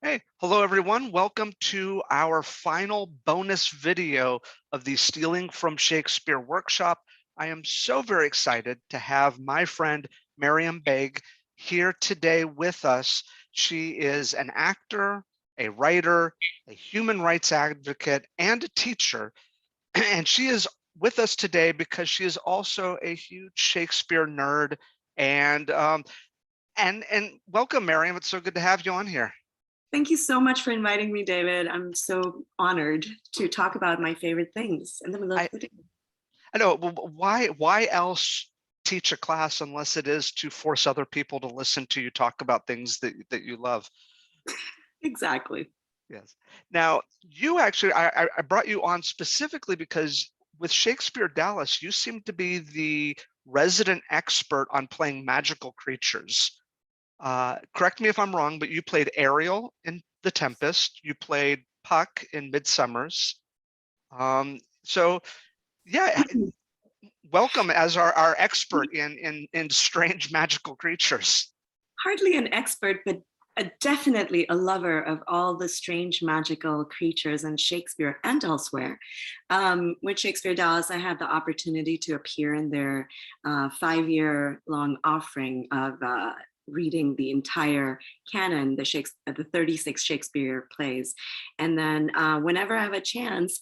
Hey, hello everyone. Welcome to our final bonus video of the Stealing from Shakespeare workshop. I am so very excited to have my friend Maryam Baig here today with us. She is an actor, a writer, a human rights advocate, and a teacher. And she is with us today because she is also a huge Shakespeare nerd. And and welcome, Maryam. It's so good to have you on here. Thank you so much for inviting me, David. I'm so honored to talk about my favorite things, and then we love I, pudding. I know. Why else teach a class unless it is to force other people to listen to you talk about things that you love? Exactly. Yes. Now, you actually, I brought you on specifically because with Shakespeare Dallas, you seem to be the resident expert on playing magical creatures. Correct me if I'm wrong, but you played Ariel in The Tempest. You played Puck in Midsummer's. So yeah, welcome as our expert in strange magical creatures. Hardly an expert, but definitely a lover of all the strange magical creatures in Shakespeare and elsewhere. With Shakespeare Dallas, I had the opportunity to appear in their 5-year long offering of reading the entire canon, the 36 Shakespeare plays. And then whenever I have a chance,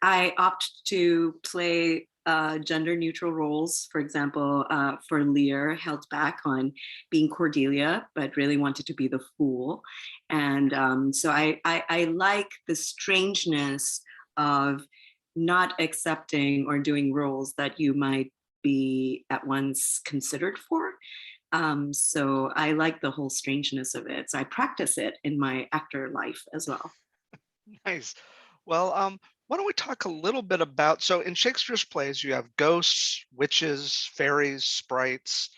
I opt to play gender neutral roles. For example, for Lear, held back on being Cordelia, but really wanted to be the fool. And so I like the strangeness of not accepting or doing roles that you might be at once considered for. So I like the whole strangeness of it. So I practice it in my actor life as well. Nice. Well, why don't we talk a little bit about, so in Shakespeare's plays, you have ghosts, witches, fairies, sprites,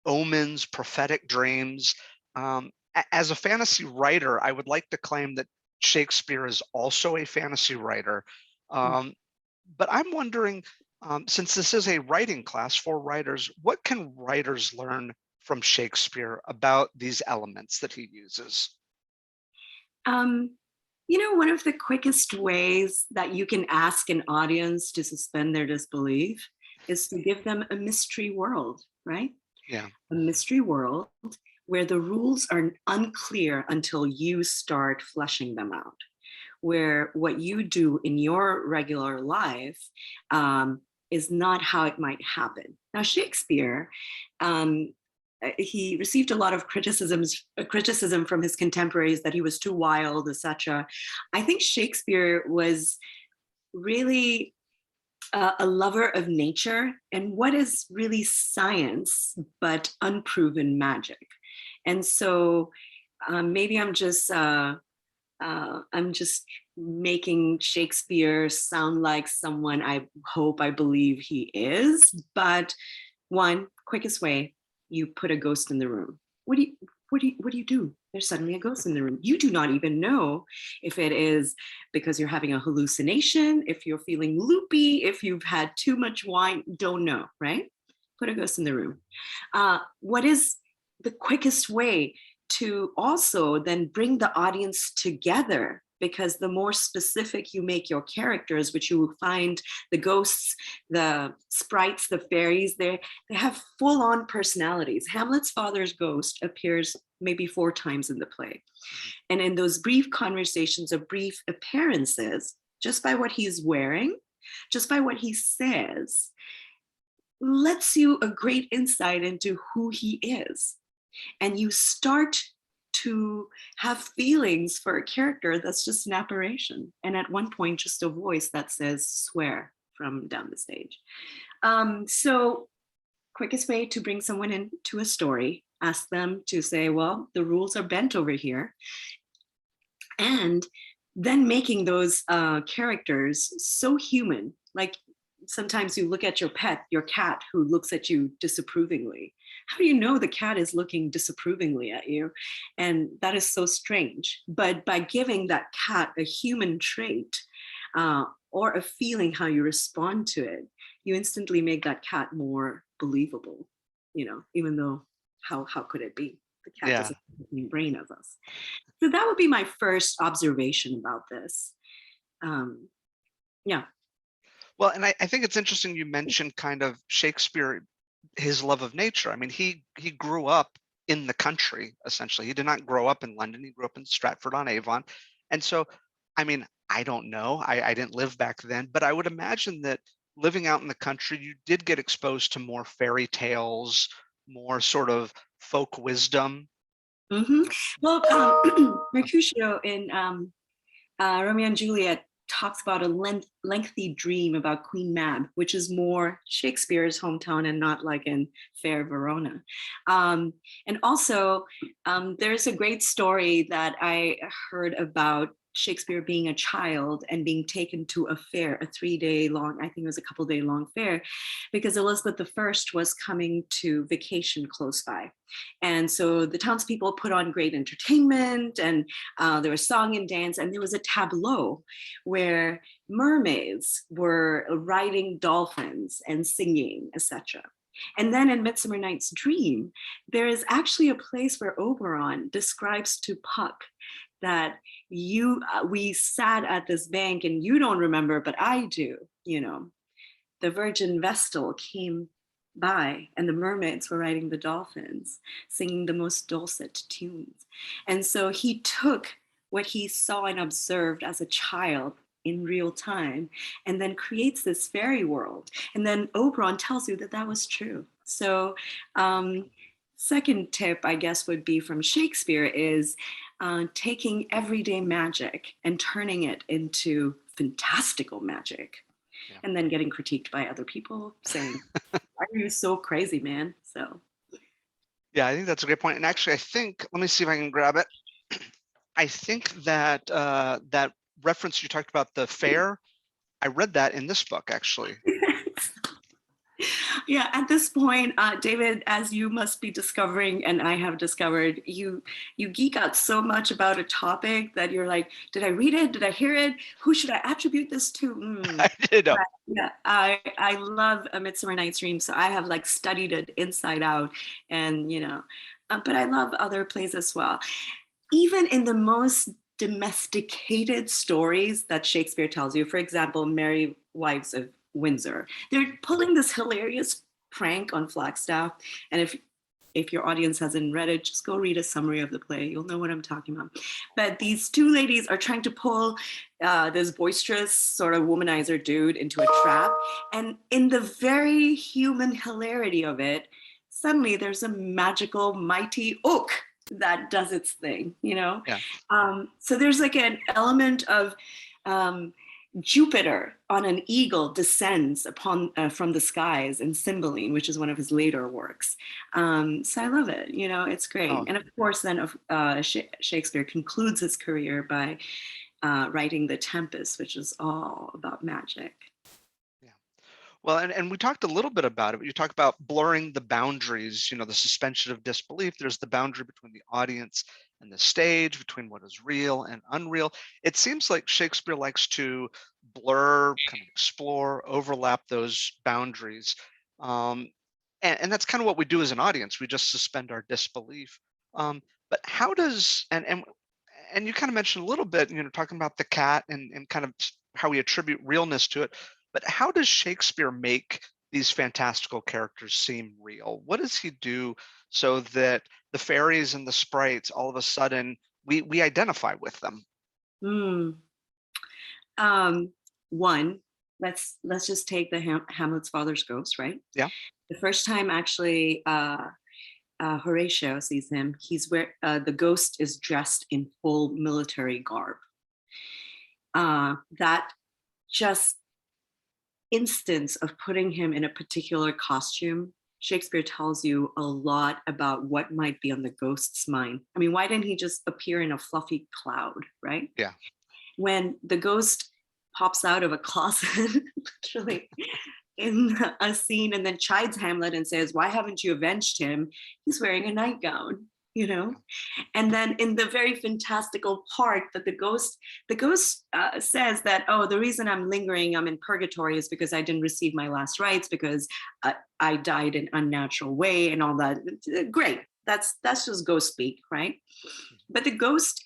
omens, prophetic dreams. As a fantasy writer, I would like to claim that Shakespeare is also a fantasy writer. Um, but I'm wondering, since this is a writing class for writers, what can writers learn from Shakespeare about these elements that he uses? Um, one of the quickest ways that you can ask an audience to suspend their disbelief is to give them a mystery world, right? Yeah. A mystery world where the rules are unclear until you start fleshing them out, where what you do in your regular life is not how it might happen. Now, Shakespeare, um, he received a lot of criticism from his contemporaries that he was too wild, etc. I think Shakespeare was really a lover of nature and what is really science but unproven magic. And so maybe I'm just making Shakespeare sound like someone I believe he is. But one quickest way, you put a ghost in the room. What do you do? There's suddenly a ghost in the room. You do not even know if it is because you're having a hallucination, if you're feeling loopy, if you've had too much wine, don't know, right? Put a ghost in the room. What is the quickest way to also then bring the audience together? Because the more specific you make your characters, which you will find the ghosts, the sprites, the fairies, they have full on personalities. Hamlet's father's ghost appears maybe 4 times in the play. Mhm. And in those brief conversations or brief appearances, just by what he's wearing, just by what he says, lets you a great insight into who he is. And you start to have feelings for a character that's just an apparition. And at one point, just a voice that says, swear from down the stage. So, quickest way to bring someone into a story, ask them to say, well, the rules are bent over here. And then making those characters so human. Like sometimes you look at your pet, your cat, who looks at you disapprovingly. How do you know the cat is looking disapprovingly at you? And that is so strange. But by giving that cat a human trait or a feeling how you respond to it, you instantly make that cat more believable, even though how could it be? The cat Yeah. doesn't have the same brain as us. So that would be my first observation about this. Yeah. Well, and I think it's interesting you mentioned kind of Shakespeare, his love of nature. I mean, he grew up in the country, essentially. He did not grow up in London. He grew up in Stratford-on-Avon. And so, I mean, I don't know. I didn't live back then, but I would imagine that living out in the country, you did get exposed to more fairy tales, more sort of folk wisdom. Hmm. Well, Mercutio in Romeo and Juliet talks about a lengthy dream about Queen Mab, which is more Shakespeare's hometown and not like in fair Verona. And also, there's a great story that I heard about Shakespeare being a child and being taken to a fair, a 3-day long, I think it was a couple-day long fair, because Elizabeth I was coming to vacation close by. And so the townspeople put on great entertainment, and there was song and dance, and there was a tableau where mermaids were riding dolphins and singing, etc. And then in Midsummer Night's Dream, there is actually a place where Oberon describes to Puck that we sat at this bank and you don't remember, but I do, the Virgin Vestal came by and the mermaids were riding the dolphins, singing the most dulcet tunes. And so he took what he saw and observed as a child in real time and then creates this fairy world. And then Oberon tells you that that was true. So, second tip, I guess, would be from Shakespeare is taking everyday magic and turning it into fantastical magic, Yeah. and then getting critiqued by other people saying, "Why are you so crazy, man?" So, Yeah, I think that's a great point. And actually, I think, let me see if I can grab it. I think that that reference you talked about, the fair, I read that in this book, actually. yeah, at this point, David, as you must be discovering, and I have discovered, you geek out so much about a topic that you're like, did I read it? Did I hear it? Who should I attribute this to? I did know. Yeah, I love A Midsummer Night's Dream, so I have like studied it inside out, and but I love other plays as well. Even in the most domesticated stories that Shakespeare tells you, for example, Merry Wives of Windsor, they're pulling this hilarious prank on Flagstaff. And if your audience hasn't read it, just go read a summary of the play. You'll know what I'm talking about. But these two ladies are trying to pull this boisterous sort of womanizer dude into a trap. And in the very human hilarity of it, suddenly there's a magical, mighty oak that does its thing, Yeah. So there's like an element of Jupiter on an eagle descends upon from the skies in Cymbeline, which is one of his later works. So I love it. It's great. Oh, And of course, then Shakespeare concludes his career by writing The Tempest, which is all about magic. yeah. Well, and we talked a little bit about it. You talk about blurring the boundaries, the suspension of disbelief. There's the boundary between the audience and the stage, between what is real and unreal. It seems like Shakespeare likes to blur, kind of explore, overlap those boundaries. And that's kind of what we do as an audience. We just suspend our disbelief. But how does, and you kind of mentioned a little bit, talking about the cat and kind of how we attribute realness to it. But how does Shakespeare make these fantastical characters seem real? What does he do so that the fairies and the sprites, all of a sudden, we identify with them? Hmm. One, let's just take the Hamlet's father's ghost, right? Yeah. The first time actually Horatio sees him, he's where the ghost is dressed in full military garb. That just instance of putting him in a particular costume, Shakespeare tells you a lot about what might be on the ghost's mind. I mean, why didn't he just appear in a fluffy cloud, right? Yeah. When the ghost pops out of a closet, literally in a scene, and then chides Hamlet and says, "Why haven't you avenged him?" He's wearing a nightgown, And then in the very fantastical part that the ghost says that, "Oh, the reason I'm lingering, I'm in purgatory, is because I didn't receive my last rites, because I died in unnatural way," and all that. Great. That's just ghost speak, right? But the ghost,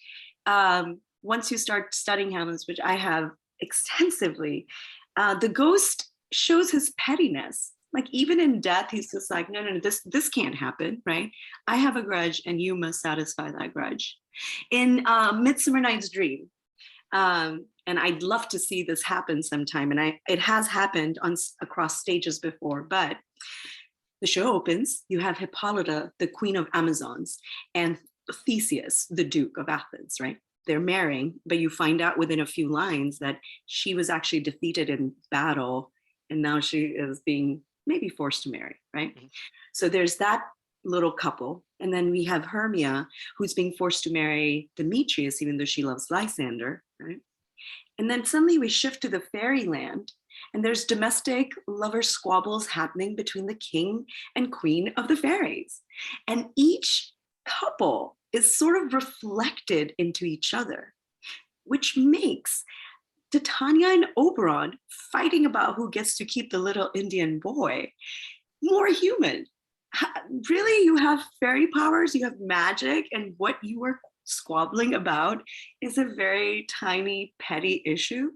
once you start studying Hamlet, which I have extensively, the ghost shows his pettiness. Like even in death, he's just like, no, this can't happen, right? I have a grudge, and you must satisfy that grudge. In Midsummer Night's Dream, and I'd love to see this happen sometime, and it has happened across stages before, but the show opens, you have Hippolyta, the queen of Amazons, and Theseus, the duke of Athens, right? They're marrying, but you find out within a few lines that she was actually defeated in battle, and now she is being maybe forced to marry, right? Mm-hmm. So there's that little couple. And then we have Hermia, who's being forced to marry Demetrius, even though she loves Lysander, right? And then suddenly we shift to the fairyland, and there's domestic lover squabbles happening between the king and queen of the fairies. And each couple is sort of reflected into each other, which makes Titania and Oberon fighting about who gets to keep the little Indian boy more human. Really, you have fairy powers, you have magic, and what you are squabbling about is a very tiny, petty issue.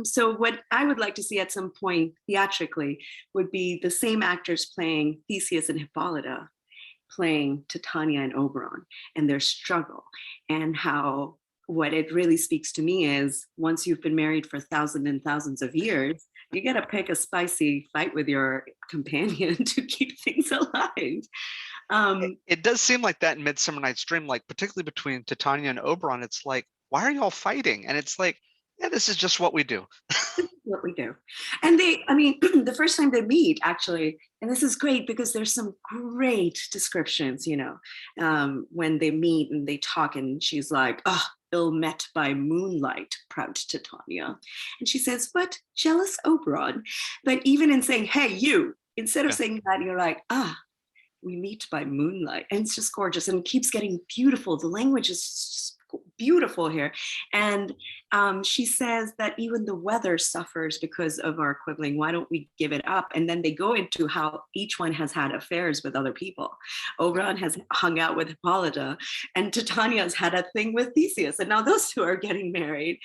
So what I would like to see at some point theatrically would be the same actors playing Theseus and Hippolyta, playing Titania and Oberon, and their struggle, and how what it really speaks to me is once you've been married for thousands and thousands of years, you got to pick a spicy fight with your companion to keep things alive. It does seem like that in Midsummer Night's Dream, like particularly between Titania and Oberon. It's like, why are y'all fighting? And it's like, yeah, this is just what we do. What we do. And the first time they meet, actually, and this is great because there's some great descriptions, when they meet and they talk, and she's like, oh, ill met by moonlight, proud Titania. And she says, but jealous Oberon. But even in saying, hey, you, instead of saying that, you're like, we meet by moonlight. And it's just gorgeous, and it keeps getting beautiful. The language is just beautiful here. And she says that even the weather suffers because of our quibbling. Why don't we give it up? And then they go into how each one has had affairs with other people. Oberon has hung out with Hippolyta, and Titania's had a thing with Theseus. And now those two are getting married,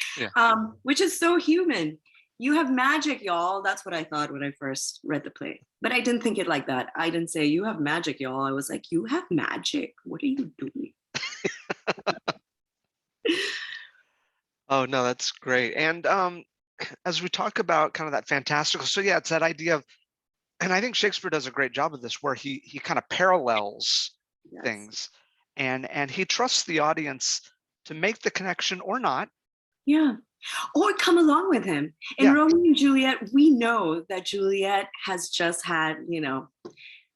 which is so human. You have magic, y'all. That's what I thought when I first read the play. But I didn't think it like that. I didn't say, you have magic, y'all. I was like, you have magic. What are you doing? Oh, no, that's great. And as we talk about kind of that fantastical, so yeah, it's that idea of, and I think Shakespeare does a great job of this, where he kind of parallels things, and he trusts the audience to make the connection or not. Yeah. Or come along with him. In Romeo and Juliet, we know that Juliet has just had,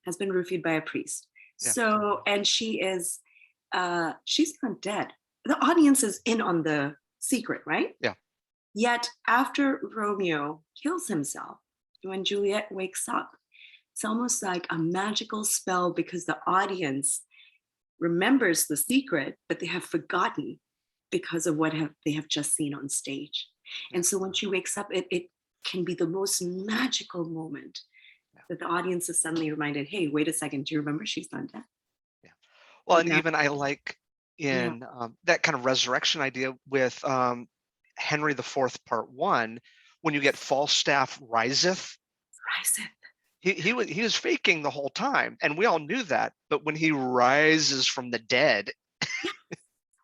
has been roofied by a priest. Yeah. So, and she is, she's not dead. The audience is in on the secret, right? Yeah. Yet after Romeo kills himself, when Juliet wakes up, it's almost like a magical spell, because the audience remembers the secret, but they have forgotten because of what they have just seen on stage. And so when she wakes up, it can be the most magical moment that the audience is suddenly reminded, hey, wait a second, do you remember she's not dead? Yeah. Well, and even I like in that kind of resurrection idea with Henry IV, Part 1, when you get Falstaff riseth. He was faking the whole time, and we all knew that. But when he rises from the dead,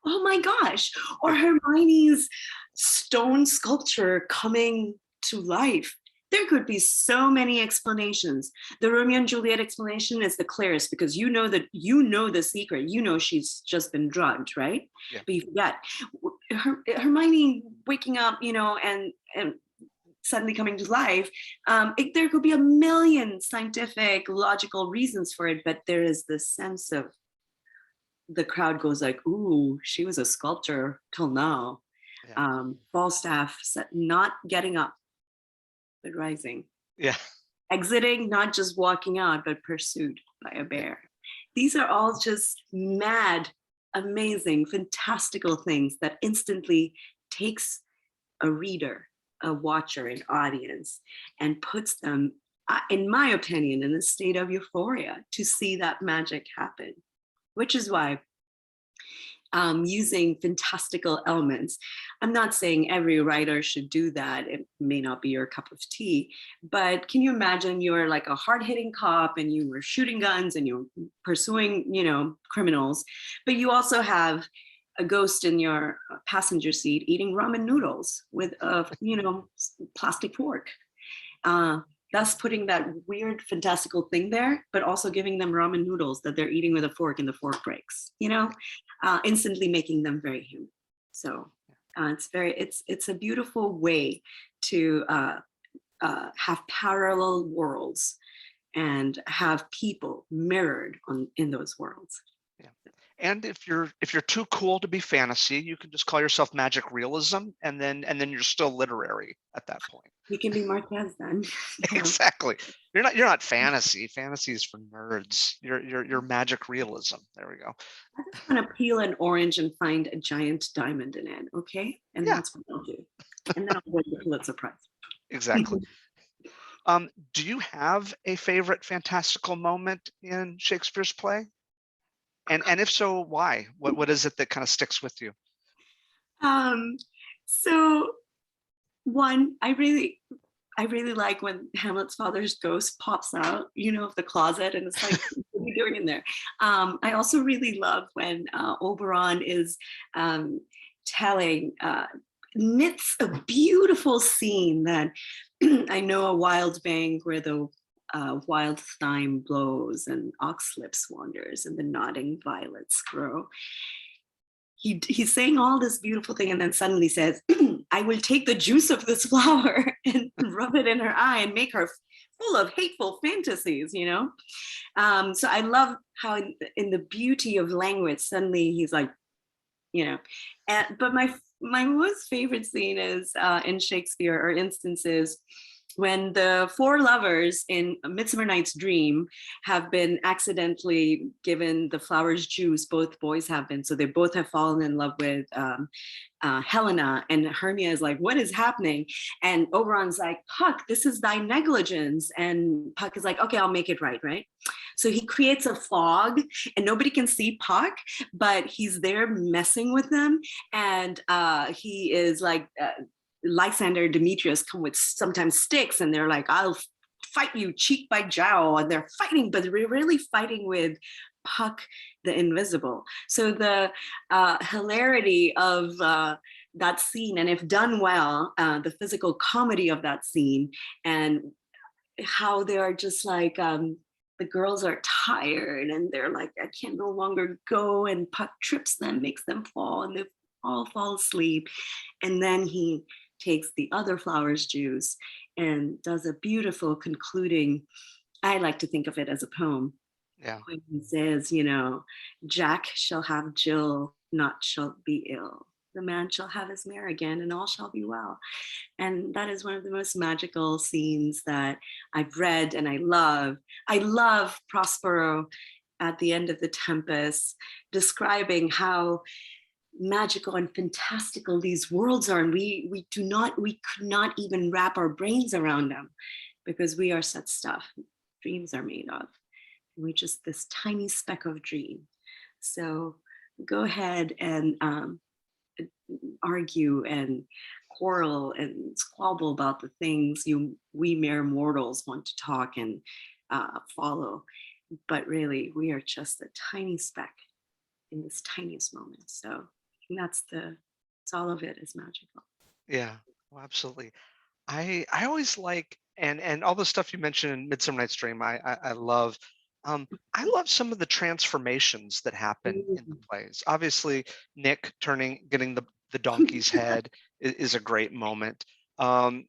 oh my gosh! Or Hermione's stone sculpture coming to life. There could be so many explanations. The Romeo and Juliet explanation is the clearest, because you know the secret. You know she's just been drugged, right? Yeah. But you forget. Hermione waking up, and suddenly coming to life. There could be a million scientific, logical reasons for it, but there is this sense of the crowd goes like, ooh, she was a sculptor till now. Yeah. Falstaff not getting up, but rising. Yeah. Exiting, not just walking out, but pursued by a bear. These are all just mad, amazing, fantastical things that instantly takes a reader, a watcher, an audience, and puts them in my opinion, in a state of euphoria to see that magic happen, which is why using fantastical elements. I'm not saying every writer should do that. It may not be your cup of tea, but can you imagine you're like a hard-hitting cop and you were shooting guns and you're pursuing, criminals, but you also have a ghost in your passenger seat eating ramen noodles with a, plastic fork. Uh, Thus putting that weird fantastical thing there, but also giving them ramen noodles that they're eating with a fork and the fork breaks, instantly making them very human. So it's a beautiful way to have parallel worlds and have people mirrored in those worlds. Yeah. And if you're too cool to be fantasy, you can just call yourself magic realism, and then you're still literary at that point. You can be Marquez then. Exactly. You're not fantasy. Fantasy is for nerds. You're magic realism. There we go. I just want to peel an orange and find a giant diamond in it, okay? And Yeah. that's what I'll do. And then I'll win the Pulitzer Prize. Exactly. Do you have a favorite fantastical moment in Shakespeare's play? And if so, why? What is it that kind of sticks with you? So one, I really like when Hamlet's father's ghost pops out, of the closet, and it's like, what are you doing in there? I also really love when Oberon is knits a beautiful scene that I know a wild bank where the wild thyme blows and oxlips wanders and the nodding violets grow. He's saying all this beautiful thing and then suddenly says, I will take the juice of this flower and rub it in her eye and make her full of hateful fantasies, So I love how in the beauty of language, suddenly he's like, but my most favorite scene is in Shakespeare, or instances when the four lovers in A Midsummer Night's Dream have been accidentally given the flower's juice. Both boys have been, so they both have fallen in love with Helena, and Hermia is like, what is happening? And Oberon's like, Puck, this is thy negligence. And Puck is like, okay, I'll make it right? So he creates a fog and nobody can see Puck, but he's there messing with them. And he is like, Lysander and Demetrius come with sometimes sticks and they're like, I'll fight you cheek by jowl. And they're fighting, but they're really fighting with Puck the Invisible. So the hilarity of that scene, and if done well, the physical comedy of that scene, and how they are just like, the girls are tired and they're like, I can no longer go, and Puck trips them, makes them fall, and they all fall asleep. And then he takes the other flower's juice and does a beautiful concluding, I like to think of it as a poem. Yeah. When he says, Jack shall have Jill, naught shall be ill. The man shall have his mare again, and all shall be well. And that is one of the most magical scenes that I've read and I love. I love Prospero at the end of the Tempest, describing how magical and fantastical these worlds are, and we could not even wrap our brains around them, because we are such stuff dreams are made of. We're just this tiny speck of dream. So go ahead and argue and quarrel and squabble about the things we mere mortals want to talk and follow, but really we are just a tiny speck in this tiniest moment. So it's all of it is magical. Yeah. Well, absolutely. I always like, and all the stuff you mentioned in Midsummer Night's Dream, I love. I love some of the transformations that happen in the plays. Obviously, Nick getting the donkey's head is a great moment. I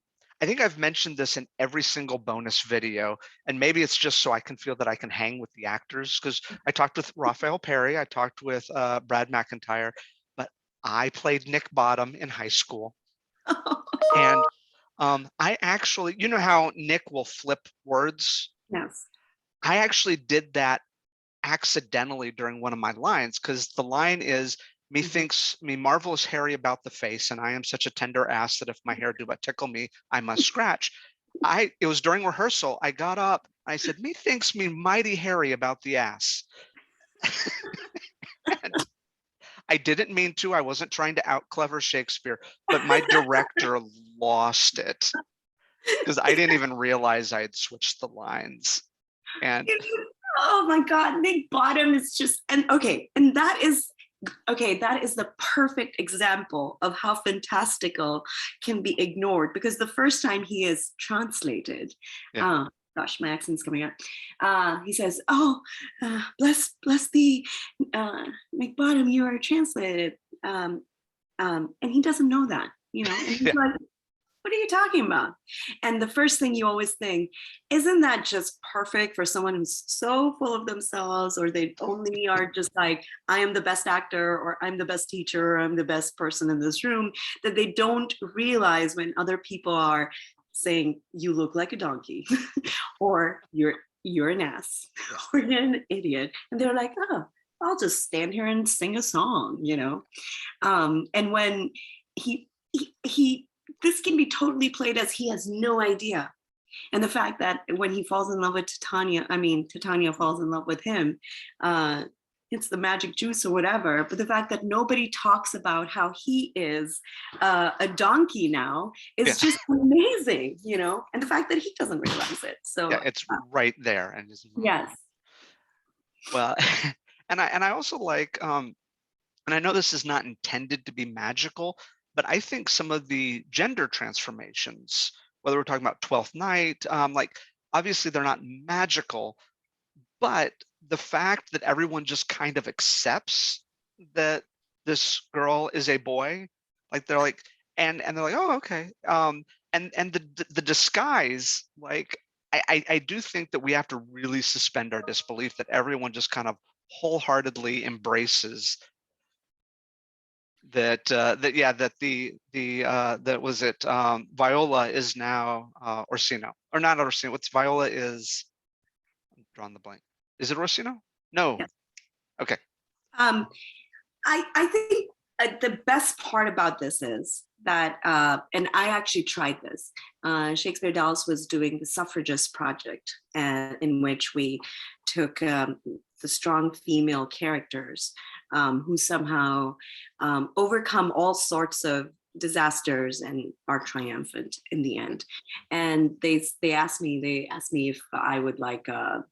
think I've mentioned this in every single bonus video, and maybe it's just so I can feel that I can hang with the actors, because I talked with Raphael Perry, I talked with Brad McIntyre, but I played Nick Bottom in high school. And I actually, you know how Nick will flip words? Yes. I actually did that accidentally during one of my lines, because the line is, methinks me marvelous hairy about the face, and I am such a tender ass that if my hair do but tickle me, I must scratch. It was during rehearsal. I got up. I said, "Methinks me mighty hairy about the ass." And I didn't mean to. I wasn't trying to out clever Shakespeare, but my director lost it because I didn't even realize I had switched the lines. And Oh my God, Nick Bottom is just, and okay, and that is the perfect example of how fantastical can be ignored, because the first time he is translated, yeah, gosh, my accent's coming out. He says, "Oh, bless thee, Nick Bottom, you are translated," and he doesn't know that, and he's yeah, like, "What are you talking about?" And the first thing you always think, isn't that just perfect for someone who's so full of themselves, or they only are just like, I am the best actor, or I'm the best teacher, or I'm the best person in this room, that they don't realize when other people are saying, "You look like a donkey," or you're an ass, yeah, or you're an idiot. And they're like, "Oh, I'll just stand here and sing a song." And when he this can be totally played as he has no idea. And the fact that when he falls in love with Titania falls in love with him, it's the magic juice or whatever. But the fact that nobody talks about how he is a donkey now yeah, is just amazing, and the fact that he doesn't realize it. yeah. So, It's right there, and just yes. well, and I also like, and I know this is not intended to be magical, but I think some of the gender transformations, whether we're talking about Twelfth Night, like obviously they're not magical, but the fact that everyone just kind of accepts that this girl is a boy, like they're like, and they're like, oh, okay, and the disguise, like I do think that we have to really suspend our disbelief that everyone just kind of wholeheartedly embraces that that that was it Viola is now Orsino, or not Orsino. What's Viola is, I'm drawing the blank. Is it Orsino? No. Yes. Okay. Um, I think the best part about this is that, and I actually tried this. Shakespeare Dallas was doing the suffragist project, in which we took the strong female characters who somehow overcome all sorts of disasters and are triumphant in the end. And they asked me if I would like a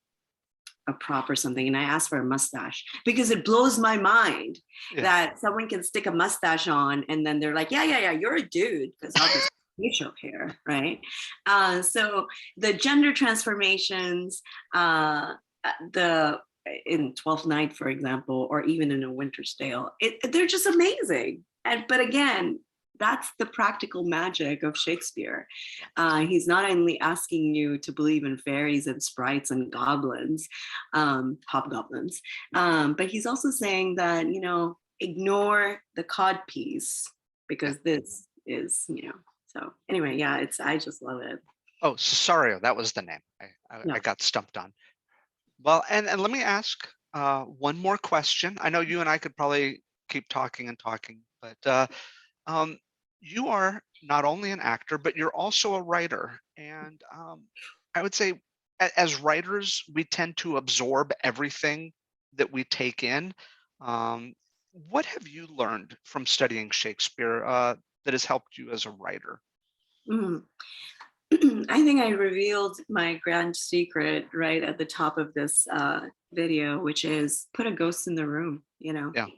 prop or something, and I asked for a mustache, because it blows my mind Yeah. that someone can stick a mustache on and then they're like, yeah, you're a dude, because I'll just facial hair, right? So the gender transformations, the in 12th Night, for example, or even in A Winter's Tale, they're just amazing. But again, that's the practical magic of Shakespeare. He's not only asking you to believe in fairies and sprites and goblins, hobgoblins, but he's also saying that, ignore the cod piece, Yeah. because this is, so anyway, yeah, I just love it. Oh, Cesario, that was the name. I Yeah. got stumped on. Well, and let me ask one more question. I know you and I could probably keep talking and talking, but um, you are not only an actor, but you're also a writer. And I would say, as writers, we tend to absorb everything that we take in. Um, what have you learned from studying Shakespeare that has helped you as a writer? Mhm. I think I revealed my grand secret right at the top of this video, which is put a ghost in the room. Yeah,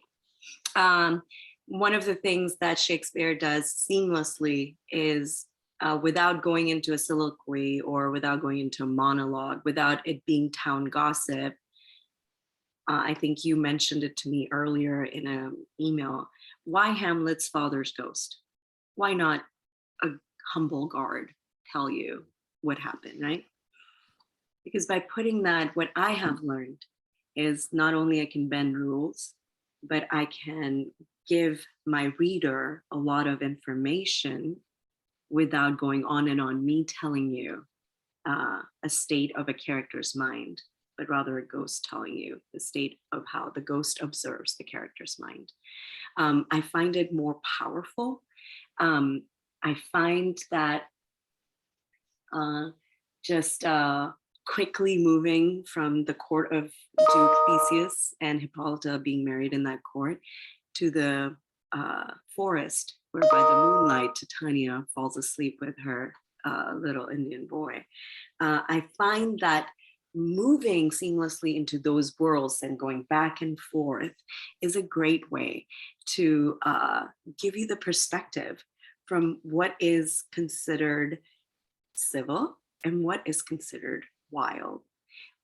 Um, one of the things that Shakespeare does seamlessly is, without going into a soliloquy or without going into a monologue, without it being town gossip. I think you mentioned it to me earlier in an email. Why Hamlet's father's ghost? Why not a humble guard tell you what happened, right? Because by putting that, what I have learned is not only I can bend rules, but I can give my reader a lot of information without going on and on, me telling you a state of a character's mind, but rather a ghost telling you the state of how the ghost observes the character's mind. I find it more powerful. I find that just quickly moving from the court of Duke Theseus and Hippolyta being married in that court to the forest, where by the moonlight Titania falls asleep with her little Indian boy. I find that moving seamlessly into those worlds and going back and forth is a great way to give you the perspective from what is considered civil and what is considered wild.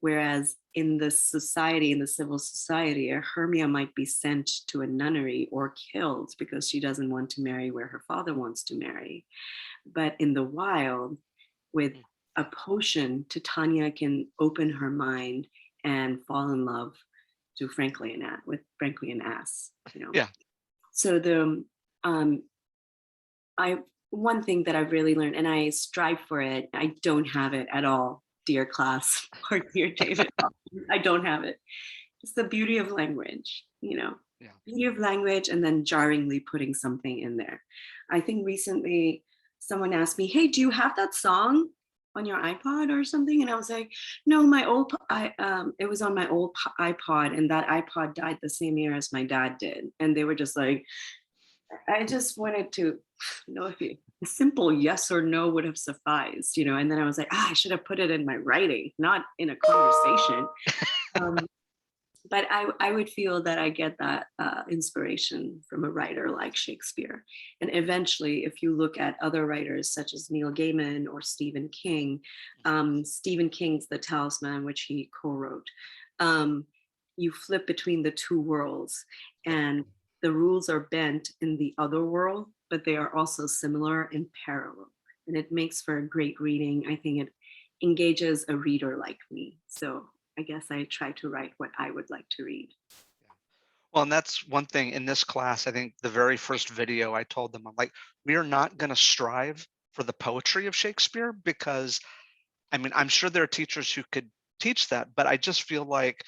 Whereas in the society, in the civil society, a Hermia might be sent to a nunnery or killed because she doesn't want to marry where her father wants to marry. But in the wild, with a potion, Titania can open her mind and fall in love to frankly an ass, you know. Yeah. So one thing that I've really learned, and I strive for it, I don't have it at all, dear class or dear David. I don't have it. It's the beauty of language, you know. Yeah. Beauty of language, and then jarringly putting something in there. I think recently someone asked me, "Hey, do you have that song on your iPod or something?" And I was like, "No, it was on my old iPod, and that iPod died the same year as my dad did." And they were just like, I just wanted to know if a simple yes or no would have sufficed, you know. And then I was like, I should have put it in my writing, not in a conversation. But I would feel that I get that inspiration from a writer like Shakespeare. And eventually, if you look at other writers such as Neil Gaiman or Stephen King, Stephen King's The Talisman, which he co-wrote, you flip between the two worlds, and the rules are bent in the other world, but they are also similar in parallel. And it makes for a great reading. I think it engages a reader like me. So I guess I try to write what I would like to read. Well, and that's one thing in this class. I think the very first video I told them, I'm like, we are not going to strive for the poetry of Shakespeare, because I mean, I'm sure there are teachers who could teach that, but I just feel like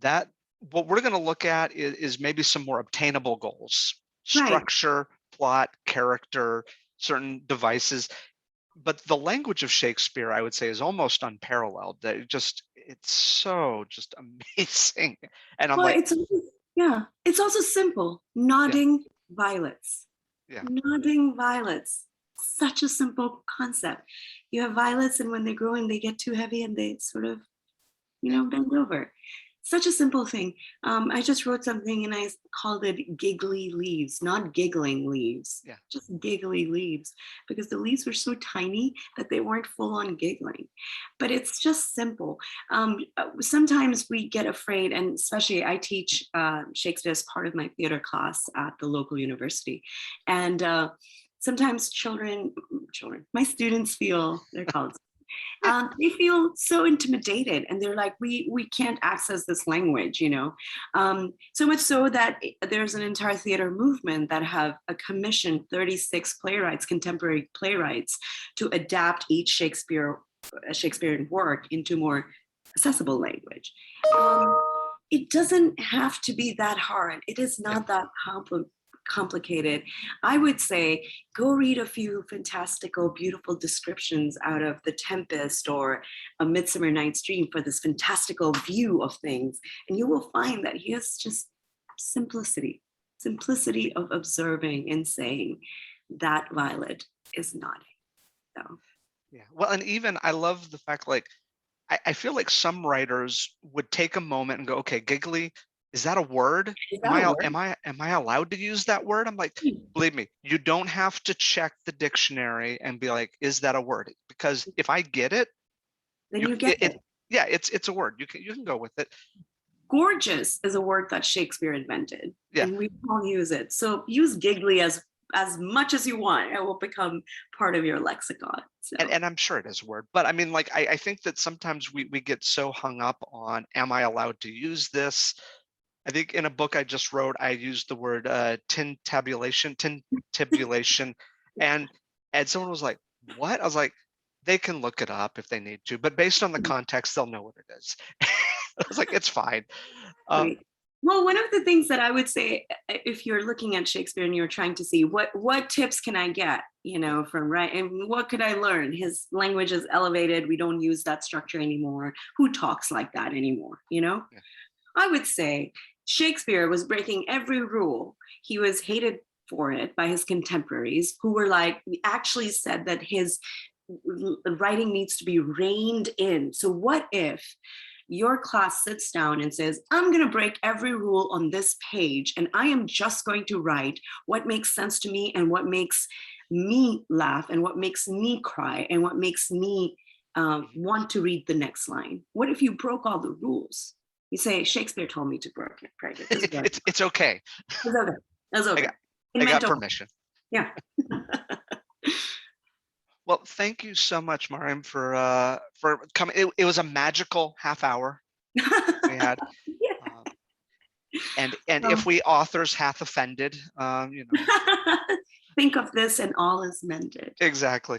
that what we're going to look at is maybe some more obtainable goals: Right. structure, plot, character, certain devices. But the language of Shakespeare, I would say, is almost unparalleled. That it's so just amazing. And I'm Well, like, it's also simple. yeah, Nodding violets. yeah, Nodding violets. Such a simple concept. You have violets, and when they grow and they get too heavy and they sort of, yeah, bend over. Such a simple thing. I just wrote something and I called it giggly leaves, not giggling leaves, yeah, just giggly leaves, because the leaves were so tiny that they weren't full on giggling. But it's just simple. Sometimes we get afraid, and especially I teach Shakespeare as part of my theater class at the local university. And sometimes my students feel, they're called, they feel so intimidated, and they're like, we can't access this language, so much so that there's an entire theater movement that have commissioned 36 playwrights, contemporary playwrights, to adapt each Shakespearean work into more accessible language. It doesn't have to be that hard. It is yeah. not that complicated. I would say go read a few fantastical, beautiful descriptions out of The Tempest or A Midsummer Night's Dream for this fantastical view of things, and you will find that he has just simplicity of observing and saying that violet is nodding. So Yeah. Well, and even I love the fact, like, I feel like some writers would take a moment and go, okay, giggly, is that a word? is Am that a I word? am I allowed to use that word? I'm like, believe me, you don't have to check the dictionary and be like, is that a word? Because if I get it, Then you get it it. yeah, it's a word. You can go with it. Gorgeous is a word that Shakespeare invented, Yeah. and we all use it. So use giggly as much as you want. It will become part of your lexicon. So And I'm sure it is a word, but I mean, like, I think that sometimes we get so hung up on, am I allowed to use this? I think in a book I just wrote, I used the word tintibulation, and someone was like, "What?" I was like, "They can look it up if they need to, but based on the context, they'll know what it is." I was like, "It's fine." Um, right. Well, one of the things that I would say, if you're looking at Shakespeare and you're trying to see what tips can I get, from right, and what could I learn? His language is elevated. We don't use that structure anymore. Who talks like that anymore? Yeah. I would say Shakespeare was breaking every rule. He was hated for it by his contemporaries, who were like, actually said that his writing needs to be reined in. So what if your class sits down and says, I'm going to break every rule on this page, and I am just going to write what makes sense to me and what makes me laugh and what makes me cry and what makes me want to read the next line? What if you broke all the rules? You say, Shakespeare told me to break it. It's good. It's okay. It's okay. It's I okay. got It I meant got to. permission. Yeah. Well, thank you so much, Mariam, for coming. It was a magical half hour we had. Yeah. Um, and if Um, we authors hath offended, think of this and all is mended. exactly.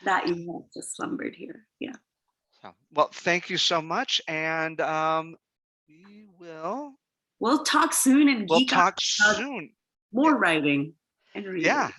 That you have just slumbered here. Yeah. So, well, thank you so much, and we will We'll talk soon and we'll geek out talk about soon. more writing and reading. Yeah.